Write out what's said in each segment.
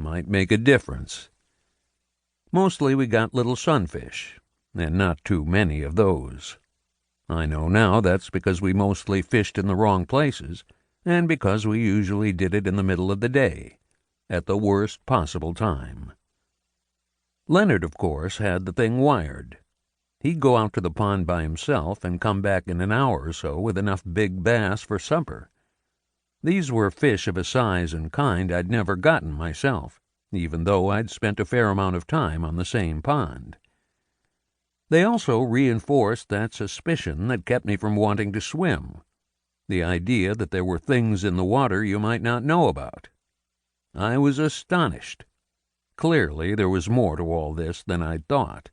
might make a difference. Mostly we got little sunfish, and not too many of those. I know now that's because we mostly fished in the wrong places, and because we usually did it in the middle of the day, at the worst possible time. Leonard, of course, had the thing wired. He'd go out to the pond by himself and come back in an hour or so with enough big bass for supper. These were fish of a size and kind I'd never gotten myself, even though I'd spent a fair amount of time on the same pond. They also reinforced that suspicion that kept me from wanting to swim, the idea that there were things in the water you might not know about. I was astonished. Clearly there was more to all this than I'd thought.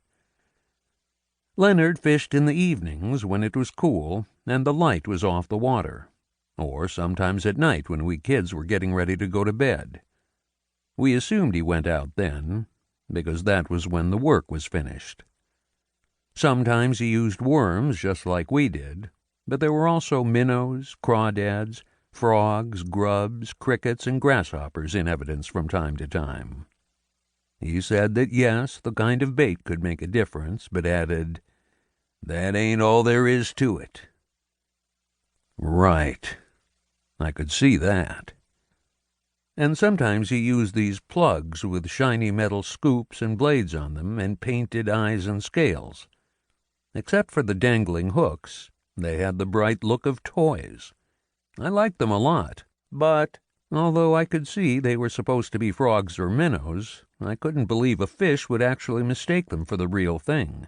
Leonard fished in the evenings when it was cool and the light was off the water, or sometimes at night when we kids were getting ready to go to bed. We assumed he went out then, because that was when the work was finished. Sometimes he used worms just like we did, but there were also minnows, crawdads, frogs, grubs, crickets, and grasshoppers in evidence from time to time. He said that yes, the kind of bait could make a difference, but added, "That ain't all there is to it." Right. I could see that. And sometimes he used these plugs with shiny metal scoops and blades on them and painted eyes and scales. Except for the dangling hooks, they had the bright look of toys. I liked them a lot, but although I could see they were supposed to be frogs or minnows, I couldn't believe a fish would actually mistake them for the real thing.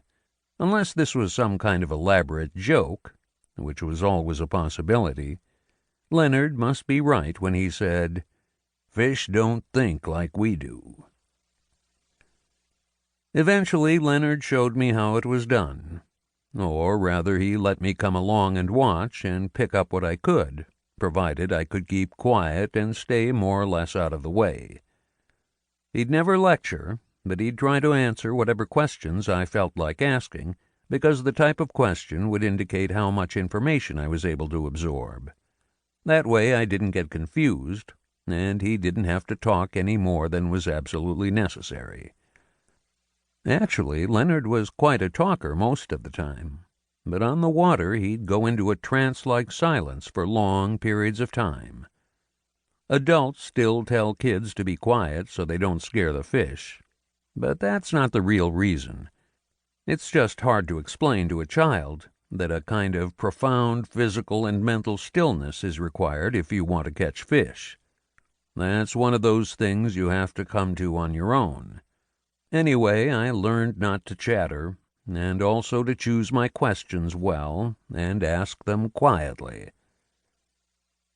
Unless this was some kind of elaborate joke, which was always a possibility. Leonard must be right when he said, "Fish don't think like we do." Eventually, Leonard showed me how it was done. Or rather, he let me come along and watch and pick up what I could, provided I could keep quiet and stay more or less out of the way. He'd never lecture, but he'd try to answer whatever questions I felt like asking, because the type of question would indicate how much information I was able to absorb. That way I didn't get confused, and he didn't have to talk any more than was absolutely necessary. Actually, Leonard was quite a talker most of the time, but on the water he'd go into a trance-like silence for long periods of time. Adults still tell kids to be quiet so they don't scare the fish, but that's not the real reason. It's just hard to explain to a child that a kind of profound physical and mental stillness is required if you want to catch fish. That's one of those things you have to come to on your own. Anyway, I learned not to chatter, and also to choose my questions well and ask them quietly.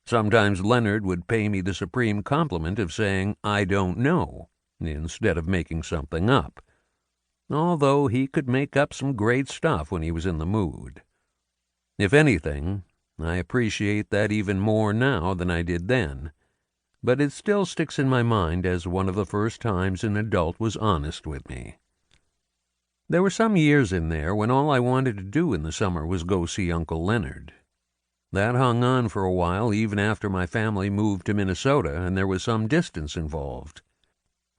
Sometimes Leonard would pay me the supreme compliment of saying, "I don't know," instead of making something up, although he could make up some great stuff when he was in the mood. If anything, I appreciate that even more now than I did then, but it still sticks in my mind as one of the first times an adult was honest with me. There were some years in there when all I wanted to do in the summer was go see Uncle Leonard. That hung on for a while even after my family moved to Minnesota and there was some distance involved.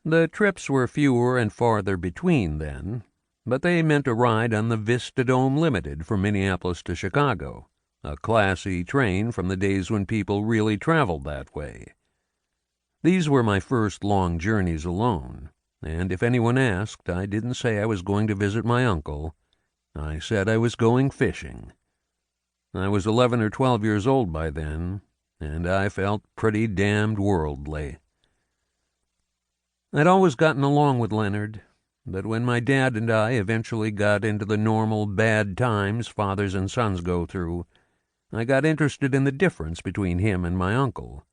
The trips were fewer and farther between then, but they meant a ride on the Vista-Dome Limited from Minneapolis to Chicago, a classy train from the days when people really traveled that way. These were my first long journeys alone, and if anyone asked, I didn't say I was going to visit my uncle. I said I was going fishing. I was 11 or 12 years old by then, and I felt pretty damned worldly. I'd always gotten along with Leonard, but when my dad and I eventually got into the normal bad times fathers and sons go through, I got interested in the difference between him and my uncle.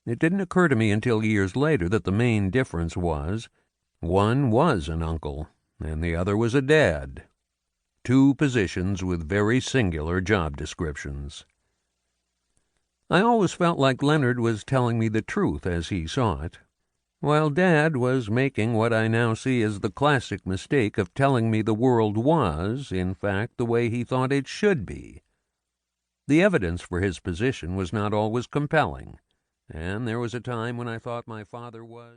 It didn't occur to me until years later that the main difference was, one was an uncle, and the other was a dad. Two positions with very singular job descriptions. I always felt like Leonard was telling me the truth as he saw it, while Dad was making what I now see as the classic mistake of telling me the world was, in fact, the way he thought it should be. The evidence for his position was not always compelling, and there was a time when I thought my father was...